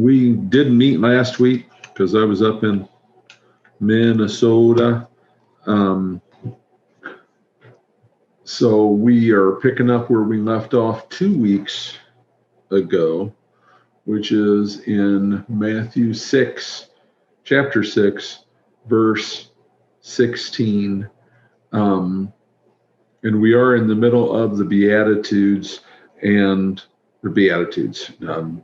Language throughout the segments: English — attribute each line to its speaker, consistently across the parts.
Speaker 1: We didn't meet last week because I was up in Minnesota. So we are picking up where we left off 2 weeks ago, which is in Matthew 6, chapter 6, verse 16. And we are in the middle of the Beatitudes and the Beatitudes,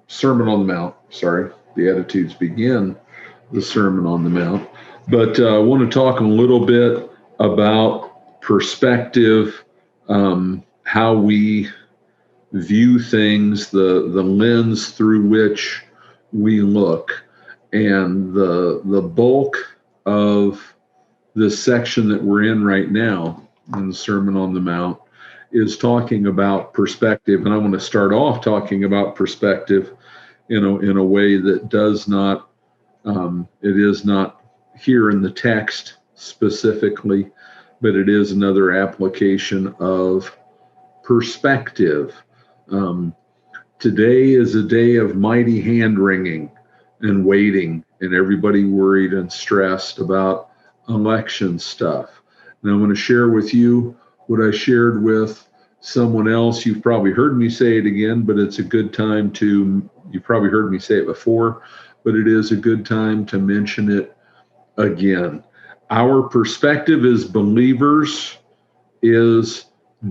Speaker 1: Sermon on the Mount. Sorry, Beatitudes begin the Sermon on the Mount. But I want to talk a little bit about perspective, how we view things, the lens through which we look. And the bulk of this section that we're in right now in the Sermon on the Mount is talking about perspective. And I want to start off talking about perspective, in a way that does not, it is not here in the text specifically, but it is another application of perspective. Today is a day of mighty hand wringing and waiting, and everybody worried and stressed about election stuff. And I want to share with you what I shared with someone else. You've probably heard me say it again, but it's a good time to, you've probably heard me say it before, but it is a good time to mention it again. Our perspective as believers is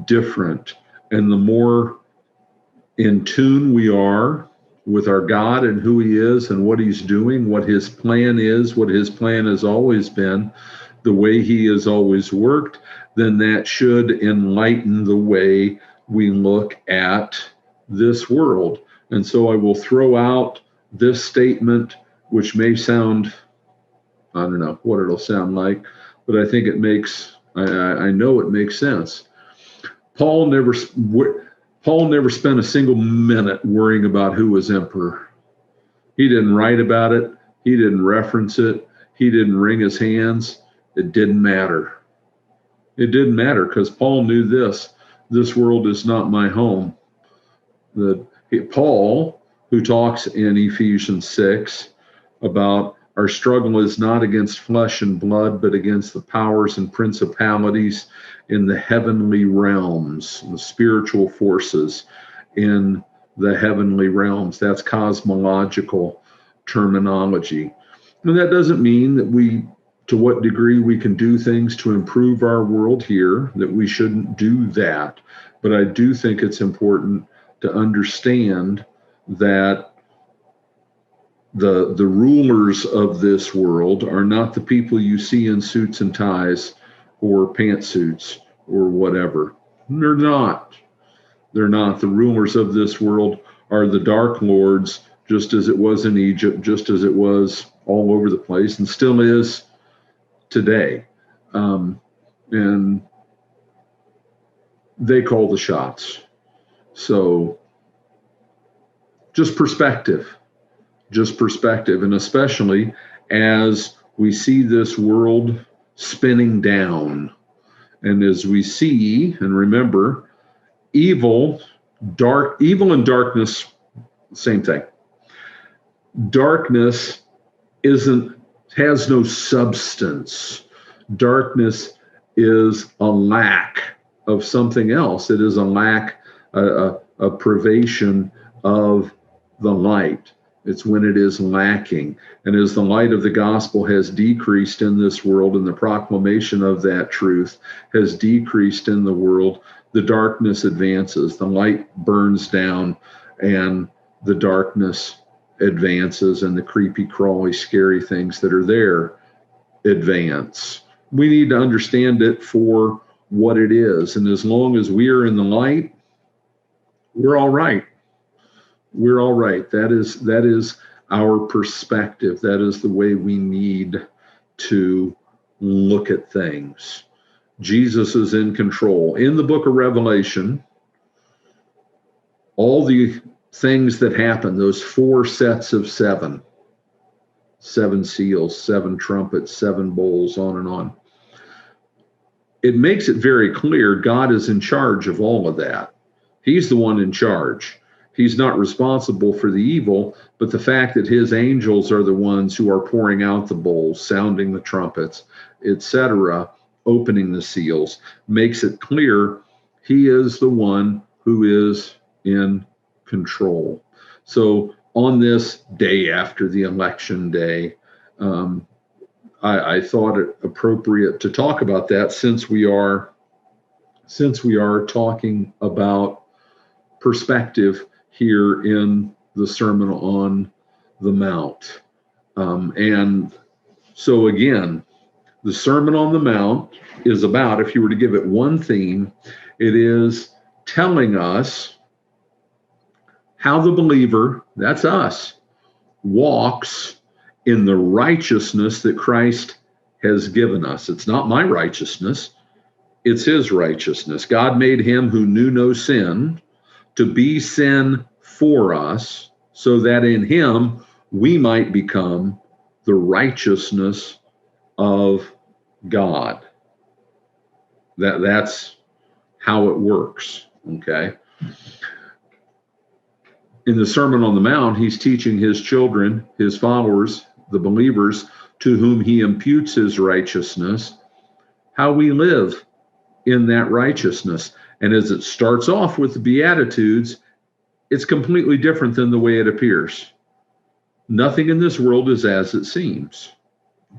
Speaker 1: different. And the more in tune we are with our God and who he is and what he's doing, what his plan is, what his plan has always been, the way he has always worked, then that should enlighten the way we look at this world. And so I will throw out this statement, which may sound, I don't know what it'll sound like, but I think it makes, I know it makes sense. Paul never spent a single minute worrying about who was emperor. He didn't write about it. He didn't reference it. He didn't wring his hands. It didn't matter. It didn't matter because Paul knew this world is not my home. Paul, who talks in Ephesians 6 about our struggle is not against flesh and blood, but against the powers and principalities in the heavenly realms, the spiritual forces in the heavenly realms. That's cosmological terminology. And that doesn't mean that to what degree we can do things to improve our world here, that we shouldn't do that. But I do think it's important to understand that the rulers of this world are not the people you see in suits and ties or pantsuits or whatever. They're not. They're not. The rulers of this world are the dark lords, just as it was in Egypt, just as it was all over the place, and still is today. And they call the shots. So just perspective. And especially as we see this world spinning down, and as we see, and remember, evil and darkness, same thing. Darkness has no substance. Darkness is a lack of something else. It is a lack, a privation of the light. It's when it is lacking. And as the light of the gospel has decreased in this world, and the proclamation of that truth has decreased in the world, the darkness advances. The light burns down and the darkness advances, and the creepy, crawly, scary things that are there advance. We need to understand it for what it is. And as long as we are in the light, we're all right. We're all right. That is our perspective. That is the way we need to look at things. Jesus is in control. In the book of Revelation, all the things that happen, those 4 sets of 7 seals, 7 trumpets, 7 bowls, on and on. It makes it very clear God is in charge of all of that. He's the one in charge. He's not responsible for the evil, but the fact that his angels are the ones who are pouring out the bowls, sounding the trumpets, etc., opening the seals, makes it clear he is the one who is in control. So on this day after the election day, I thought it appropriate to talk about that since we are talking about perspective here in the Sermon on the Mount. And so again, the Sermon on the Mount is about, if you were to give it one theme, it is telling us how the believer, that's us, walks in the righteousness that Christ has given us. It's not my righteousness, it's his righteousness. God made him who knew no sin to be sin for us, so that in him we might become the righteousness of God. That's how it works, okay? In the Sermon on the Mount, he's teaching his children, his followers, the believers to whom he imputes his righteousness, how we live in that righteousness. And as it starts off with the Beatitudes, it's completely different than the way it appears. Nothing in this world is as it seems.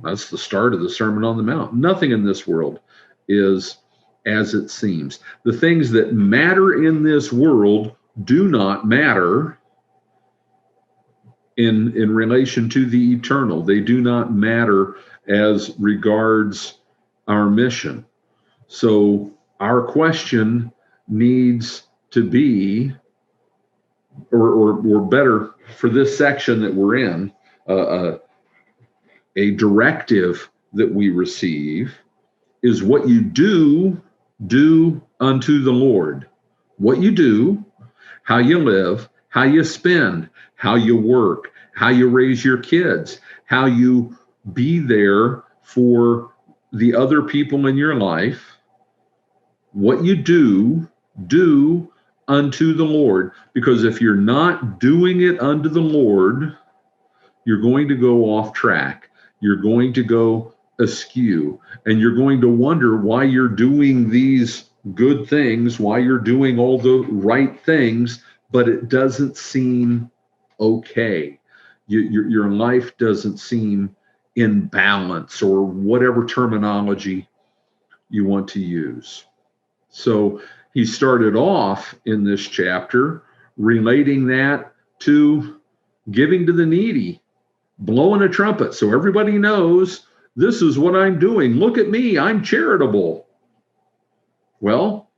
Speaker 1: That's the start of the Sermon on the Mount. Nothing in this world is as it seems. The things that matter in this world do not matter in relation to the eternal. They do not matter as regards our mission. So our question needs to be, or better, for this section that we're in, a directive that we receive is what you do unto the Lord. What you do, how you live, how you spend, how you work, how you raise your kids, how you be there for the other people in your life. What you do unto the Lord. Because if you're not doing it unto the Lord, you're going to go off track. You're going to go askew. And you're going to wonder why you're doing these good things, why you're doing all the right things, but it doesn't seem okay. Your life doesn't seem in balance, or whatever terminology you want to use. So he started off in this chapter relating that to giving to the needy, blowing a trumpet so everybody knows this is what I'm doing. Look at me, I'm charitable. Well,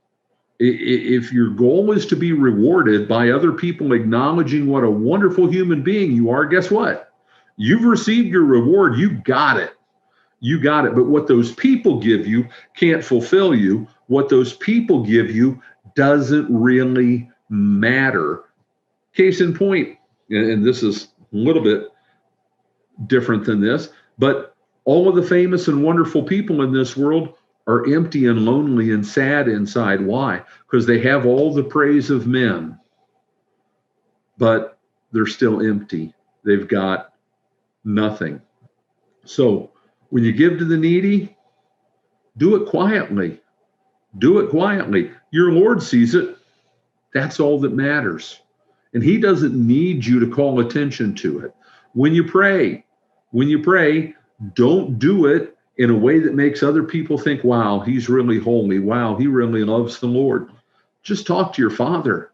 Speaker 1: if your goal is to be rewarded by other people acknowledging what a wonderful human being you are, guess what? You've received your reward. You got it. You got it. But what those people give you can't fulfill you. What those people give you doesn't really matter. Case in point, and this is a little bit different than this, but all of the famous and wonderful people in this world are empty and lonely and sad inside. Why? Because they have all the praise of men, but they're still empty. They've got nothing. So when you give to the needy, do it quietly. Do it quietly. Your Lord sees it. That's all that matters. And he doesn't need you to call attention to it. When you pray, don't do it in a way that makes other people think, wow, he's really holy. Wow, he really loves the Lord. Just talk to your Father.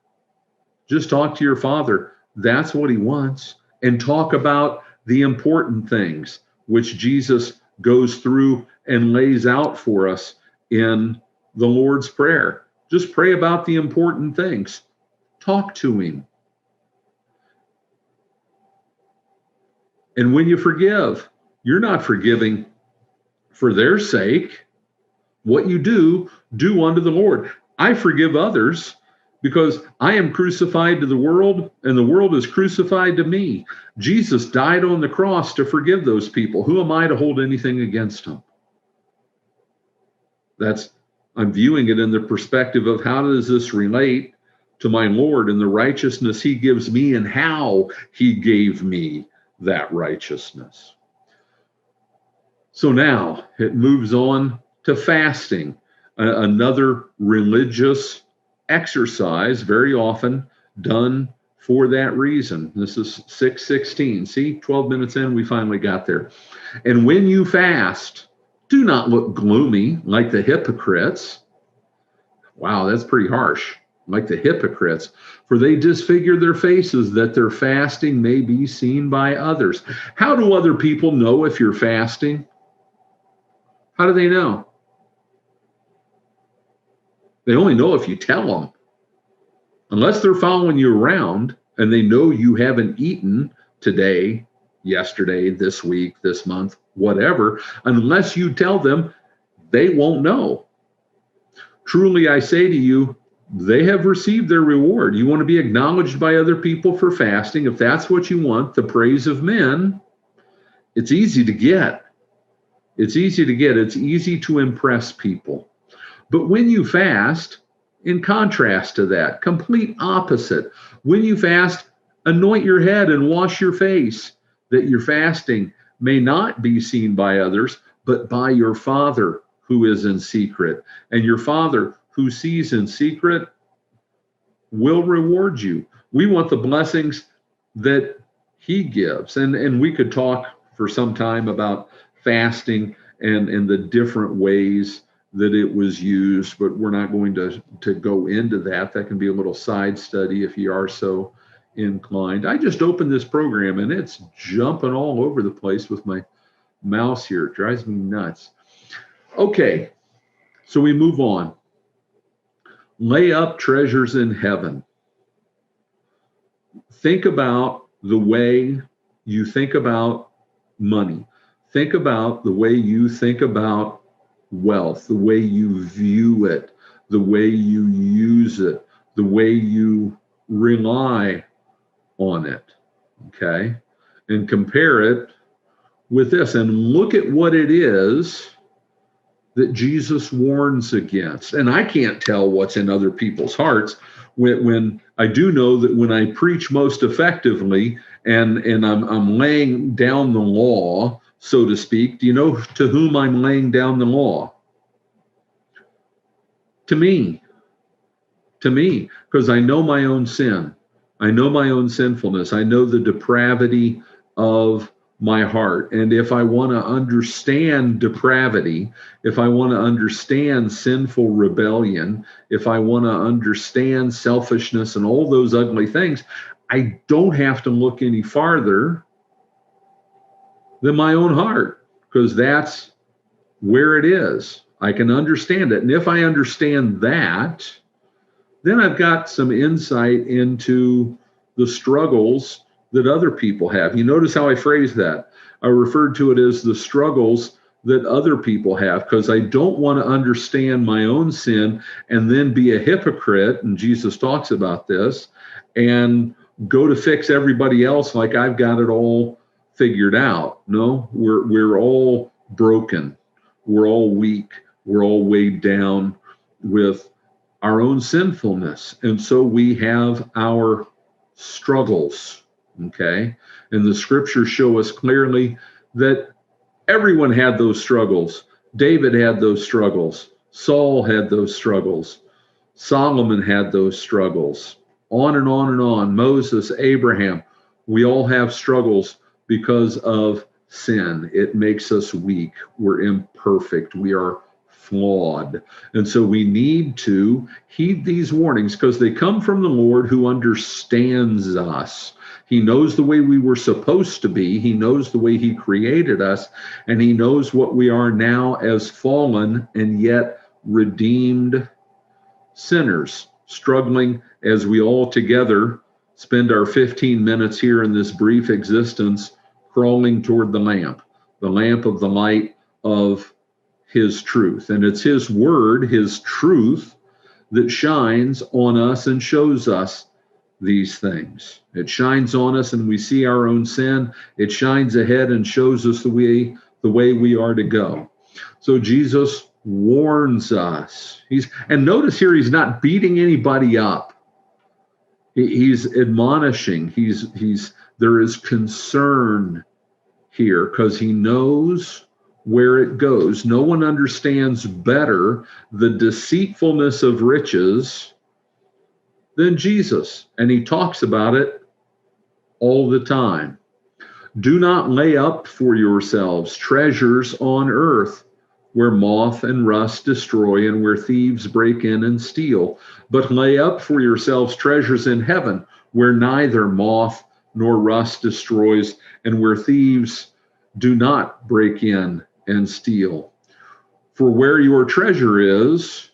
Speaker 1: Just talk to your Father. That's what he wants. And talk about the important things, which Jesus goes through and lays out for us in the Lord's Prayer. Just pray about the important things. Talk to him. And when you forgive, you're not forgiving for their sake. What you do unto the Lord. I forgive others because I am crucified to the world and the world is crucified to me. Jesus died on the cross to forgive those people. Who am I to hold anything against them? I'm viewing it in the perspective of how does this relate to my Lord and the righteousness he gives me and how he gave me that righteousness. So now it moves on to fasting, another religious exercise, very often done for that reason. This is 6:16. See, 12 minutes in, we finally got there. And when you fast, do not look gloomy like the hypocrites. Wow, that's pretty harsh. Like the hypocrites, for they disfigure their faces that their fasting may be seen by others. How do other people know if you're fasting? How do they know? They only know if you tell them. Unless they're following you around and they know you haven't eaten today, yesterday, this week, this month, whatever, unless you tell them, they won't know. Truly, I say to you, they have received their reward. You want to be acknowledged by other people for fasting. If that's what you want, the praise of men, it's easy to get. It's easy to get. It's easy to impress people. But when you fast, in contrast to that, complete opposite. When you fast, anoint your head and wash your face, that your fasting may not be seen by others, but by your Father who is in secret. And your Father who sees in secret will reward you. We want the blessings that he gives. And we could talk for some time about fasting and the different ways that it was used, but we're not going to go into that. That can be a little side study if you are so inclined. I just opened this program and it's jumping all over the place with my mouse here. It drives me nuts. Okay, so we move on. Lay up treasures in heaven. Think about the way you think about money. Think about the way you think about wealth, the way you view it, the way you use it, the way you rely on it, okay? And compare it with this and look at what it is that Jesus warns against. And I can't tell what's in other people's hearts. When I do know that when I preach most effectively and I'm laying down the law, so to speak, do you know to whom I'm laying down the law? To me, because I know my own sin. I know my own sinfulness. I know the depravity of my heart. And if I want to understand depravity, if I want to understand sinful rebellion, if I want to understand selfishness and all those ugly things, I don't have to look any farther than my own heart, because that's where it is. I can understand it. And if I understand that, then I've got some insight into the struggles that other people have. You notice how I phrased that. I referred to it as the struggles that other people have, because I don't want to understand my own sin and then be a hypocrite, and Jesus talks about this, and go to fix everybody else like I've got it all figured out. No, we're all broken. We're all weak. We're all weighed down with our own sinfulness. And so we have our struggles, okay? And the scriptures show us clearly that everyone had those struggles. David had those struggles. Saul had those struggles. Solomon had those struggles. On and on and on. Moses, Abraham, we all have struggles because of sin. It makes us weak. We're imperfect. We are flawed. And so we need to heed these warnings because they come from the Lord who understands us. He knows the way we were supposed to be. He knows the way he created us, and he knows what we are now as fallen and yet redeemed sinners, struggling as we all together spend our 15 minutes here in this brief existence crawling toward the lamp of the light of his truth. And it's his word, his truth, that shines on us and shows us these things. It shines on us and we see our own sin. It shines ahead and shows us the way we are to go. So Jesus warns us. And notice here, he's not beating anybody up. He's admonishing. There is concern here because he knows where it goes. No one understands better the deceitfulness of riches than Jesus, and he talks about it all the time. Do not lay up for yourselves treasures on earth, where moth and rust destroy and where thieves break in and steal, but lay up for yourselves treasures in heaven, where neither moth nor rust destroys and where thieves do not break in and steal. For where your treasure is,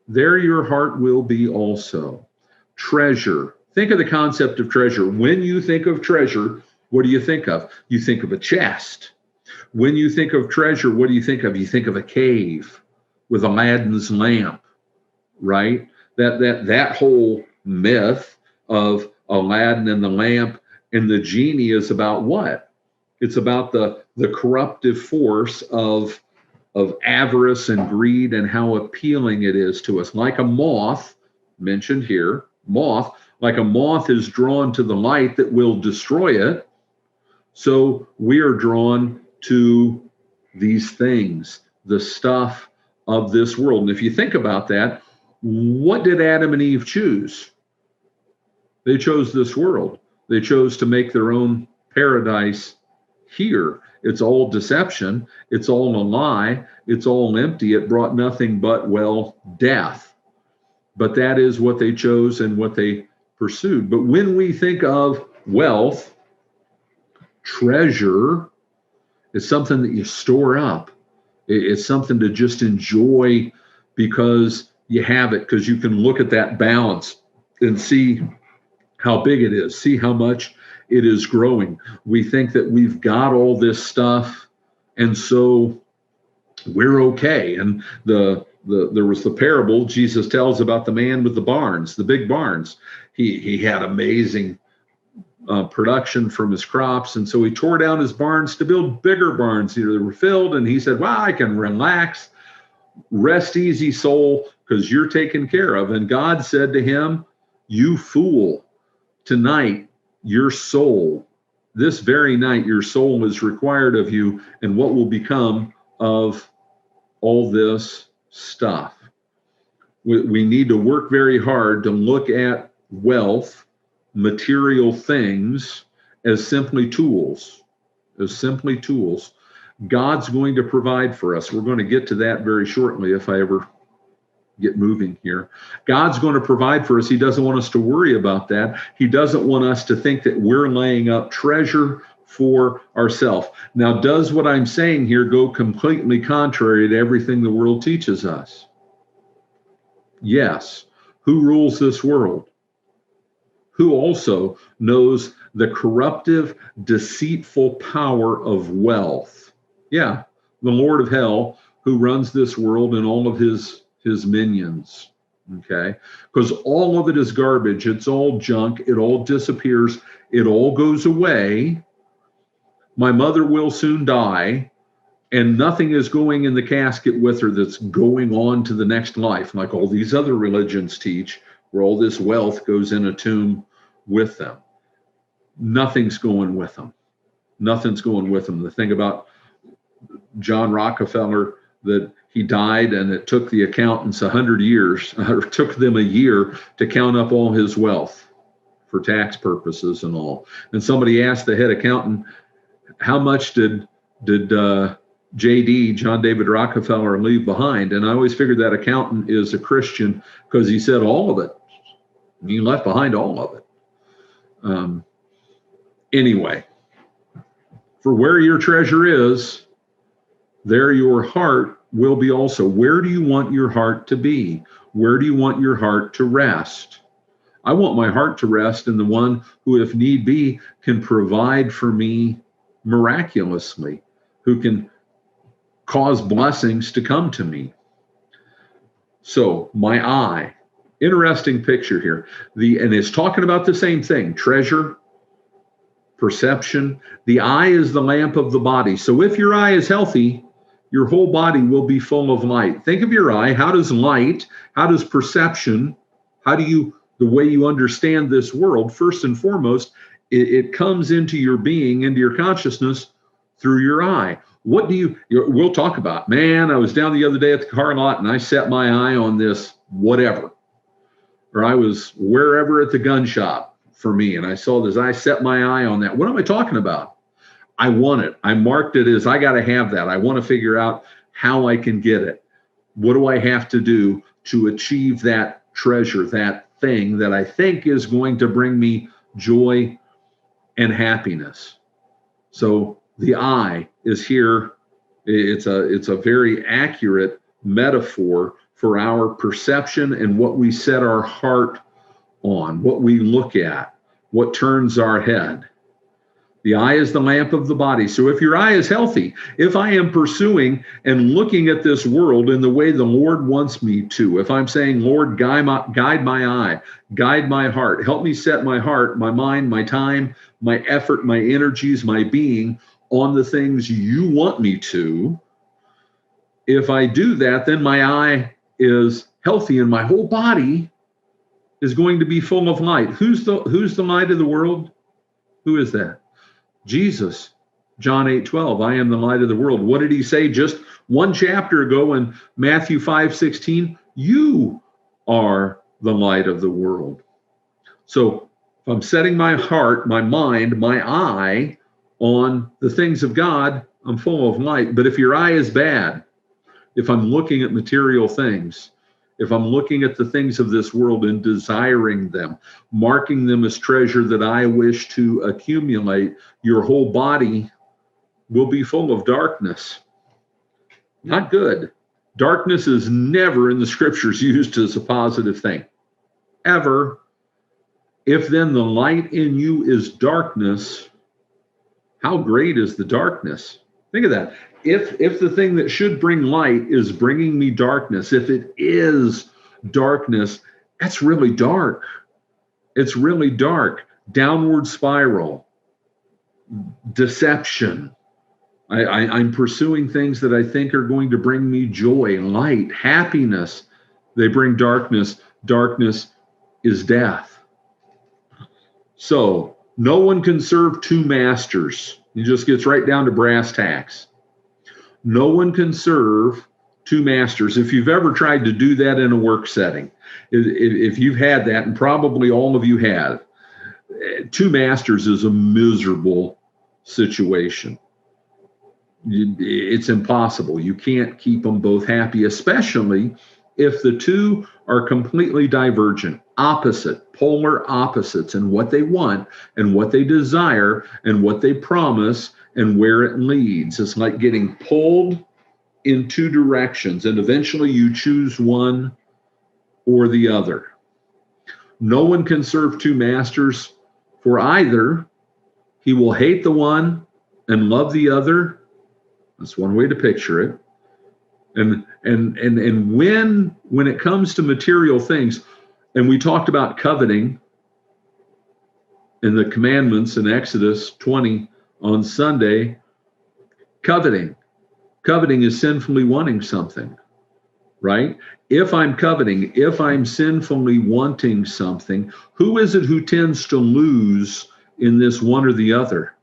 Speaker 1: there your heart will be also. Treasure. Think of the concept of treasure. When you think of treasure, what do you think of? You think of a chest. When you think of treasure, what do you think of? You think of a cave with Aladdin's lamp, right? That whole myth of Aladdin and the lamp and the genie is about what? It's about the corruptive force of avarice and greed and how appealing it is to us. Like a moth, mentioned here, like a moth is drawn to the light that will destroy it. So we are drawn to these things, the stuff of this world. And if you think about that, what did Adam and Eve choose? They chose this world. They chose to make their own paradise here. It's all deception. It's all a lie. It's all empty. It brought nothing but, well, death. But that is what they chose and what they pursued. But when we think of wealth, treasure is something that you store up. It's something to just enjoy because you have it, because you can look at that balance and see how big it is, see how much it is growing. We think that we've got all this stuff, and so we're okay. And there was the parable Jesus tells about the man with the barns, the big barns. He had amazing production from his crops, and so he tore down his barns to build bigger barns. They were filled, and he said, well, I can relax, rest easy, soul, because you're taken care of. And God said to him, you fool, tonight your soul, this very night, your soul is required of you, and what will become of all this stuff? We need to work very hard to look at wealth, material things, as simply tools, God's going to provide for us. We're going to get to that very shortly if I ever get moving here. God's going to provide for us. He doesn't want us to worry about that. He doesn't want us to think that we're laying up treasure for ourselves. Now, does what I'm saying here go completely contrary to everything the world teaches us? Yes. Who rules this world? Who also knows the corruptive, deceitful power of wealth? Yeah, the Lord of hell, who runs this world and all of his minions, okay? Because all of it is garbage. It's all junk. It all disappears. It all goes away. My mother will soon die, and nothing is going in the casket with her that's going on to the next life, like all these other religions teach, where all this wealth goes in a tomb with them. Nothing's going with them. Nothing's going with them. The thing about John Rockefeller, that he died and it took the accountants 100 years, or took them a year to count up all his wealth for tax purposes and all. And somebody asked the head accountant, how much did JD, John David Rockefeller, leave behind? And I always figured that accountant is a Christian because he said all of it. He left behind all of it. Anyway, for where your treasure is, there your heart will be also. Where do you want your heart to be? Where do you want your heart to rest? I want my heart to rest in the one who, if need be, can provide for me miraculously, who can cause blessings to come to me. So my eye, interesting picture here. And it's talking about the same thing, treasure, perception. The eye is the lamp of the body. So if your eye is healthy, your whole body will be full of light. Think of your eye. How does light, how does perception, how do you the way you understand this world, first and foremost, it comes into your being, into your consciousness through your eye. What do we'll talk about, man, I was down the other day at the car lot and I set my eye on this whatever. Or I was wherever at the gun shop for me and I saw this, I set my eye on that. What am I talking about? I want it. I marked it as I got to have that. I want to figure out how I can get it. What do I have to do to achieve that treasure, that thing that I think is going to bring me joy and happiness? So the eye is here. It's a very accurate metaphor for our perception and what we set our heart on, what we look at, what turns our head. The eye is the lamp of the body. So if your eye is healthy, if I am pursuing and looking at this world in the way the Lord wants me to, if I'm saying, Lord, guide my eye, guide my heart, help me set my heart, my mind, my time, my effort, my energies, my being on the things you want me to. If I do that, then my eye is healthy and my whole body is going to be full of light. Who's the light of the world? Who is that? Jesus. John 8:12, I am the light of the world. What did he say just one chapter ago in Matthew 5:16? You are the light of the world. So if I'm setting my heart, my mind, my eye on the things of God, I'm full of light. But if your eye is bad, if I'm looking at material things, if I'm looking at the things of this world and desiring them, marking them as treasure that I wish to accumulate, your whole body will be full of darkness. Not good. Darkness is never in the scriptures used as a positive thing, ever. If then the light in you is darkness, how great is the darkness? Think of that. If the thing that should bring light is bringing me darkness, if it is darkness, that's really dark. It's really dark. Downward spiral, deception. I'm pursuing things that I think are going to bring me joy, light, happiness. They bring darkness. Darkness is death. So no one can serve two masters. It just gets right down to brass tacks. No one can serve two masters. If you've ever tried to do that in a work setting, if you've had that, and probably all of you have, two masters is a miserable situation. It's impossible. You can't keep them both happy, especially if the two are completely divergent, opposite, polar opposites in what they want and what they desire and what they promise and where it leads. It's like getting pulled in two directions, and eventually you choose one or the other. No one can serve two masters, for either he will hate the one and love the other. That's one way to picture it. And when it comes to material things, and we talked about coveting in the commandments in Exodus 20 on Sunday, coveting is sinfully wanting something, right? If I'm coveting, if I'm sinfully wanting something, who is it who tends to lose in this one or the other?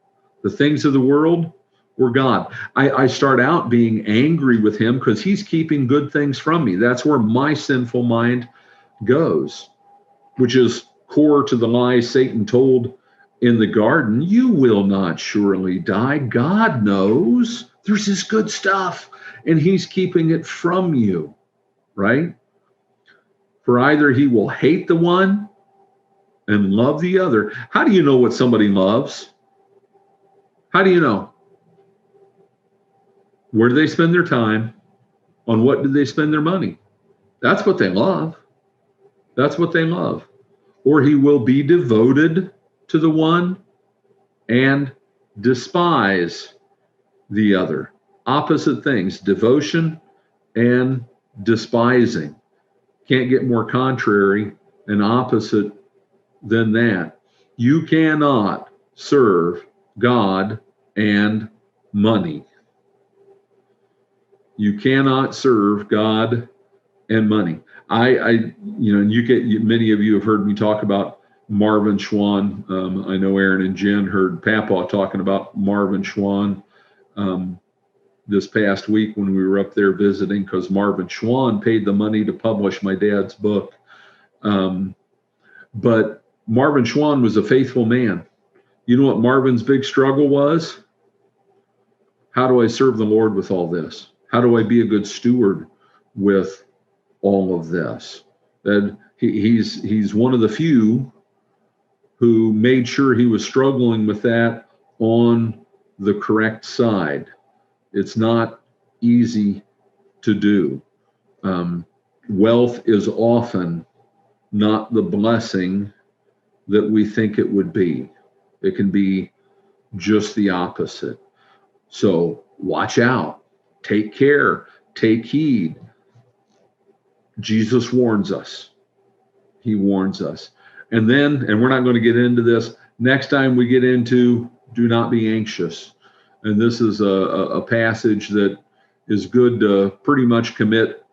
Speaker 1: The things of the world or God? I start out being angry with him because he's keeping good things from me. That's where my sinful mind goes, which is core to the lie Satan told in the garden. You will not surely die. God knows there's this good stuff and he's keeping it from you, right? For either he will hate the one and love the other. How do you know what somebody loves? How do you know? Where do they spend their time? On what do they spend their money? That's what they love. That's what they love. Or he will be devoted to the one and despise the other. Opposite things, devotion and despising. Can't get more contrary and opposite than that. You cannot serve God and money. You cannot serve God and money. Many of you have heard me talk about Marvin Schwann. I know Aaron and Jen heard Papa talking about Marvin Schwann this past week when we were up there visiting, because Marvin Schwann paid the money to publish my dad's book. But Marvin Schwann was a faithful man. You know what Marvin's big struggle was? How do I serve the Lord with all this? How do I be a good steward with all of this? And he's one of the few who made sure he was struggling with that on the correct side. It's not easy to do. Wealth is often not the blessing that we think it would be. It can be just the opposite. So watch out, take care, take heed. Jesus warns us. He warns us. And we're not going to get into this. Next time we get into do not be anxious. And this is a passage that is good to pretty much commit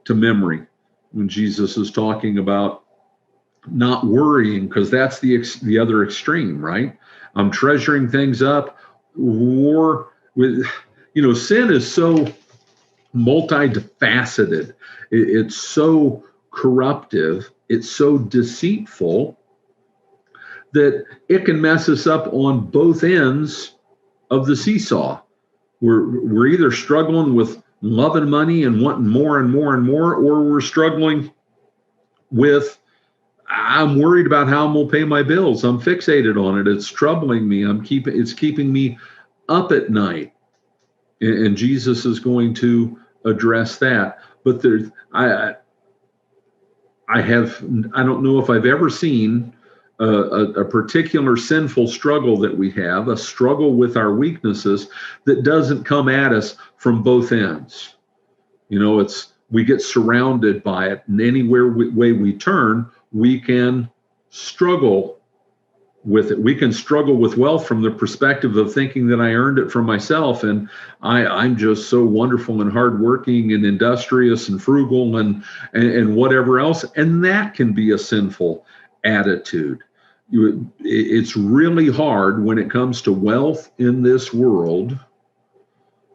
Speaker 1: to memory when Jesus is talking about not worrying, because that's the other extreme, right? I'm treasuring things up. Sin is so multifaceted. It's so corruptive. It's so deceitful that it can mess us up on both ends of the seesaw. We're either struggling with loving money and wanting more and more and more, or we're struggling with, I'm worried about how I'm going to pay my bills. I'm fixated on it. It's troubling me. It's keeping me up at night. And Jesus is going to address that. But I don't know if I've ever seen a particular sinful struggle that we have, a struggle with our weaknesses that doesn't come at us from both ends. We get surrounded by it, and anywhere way we turn, we can struggle with it. We can struggle with wealth from the perspective of thinking that I earned it from myself, and I'm just so wonderful and hardworking and industrious and frugal and whatever else, and that can be a sinful attitude. It's really hard when it comes to wealth in this world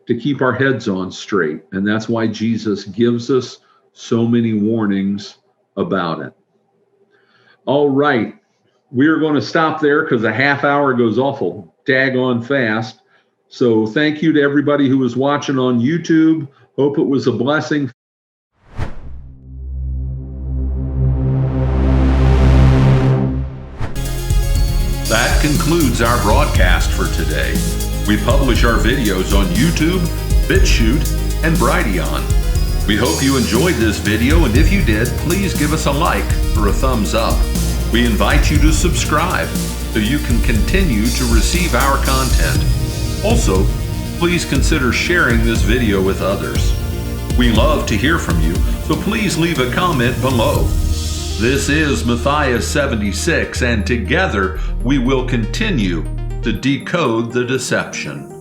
Speaker 1: to keep our heads on straight, and that's why Jesus gives us so many warnings about it. All right. We are going to stop there because a half hour goes awful daggone fast. So thank you to everybody who was watching on YouTube. Hope it was a blessing.
Speaker 2: That concludes our broadcast for today. We publish our videos on YouTube, BitChute, and Brighteon. We hope you enjoyed this video, and if you did, please give us a like or a thumbs up. We invite you to subscribe so you can continue to receive our content. Also, please consider sharing this video with others. We love to hear from you, so please leave a comment below. This is Matthias 76, and together we will continue to decode the deception.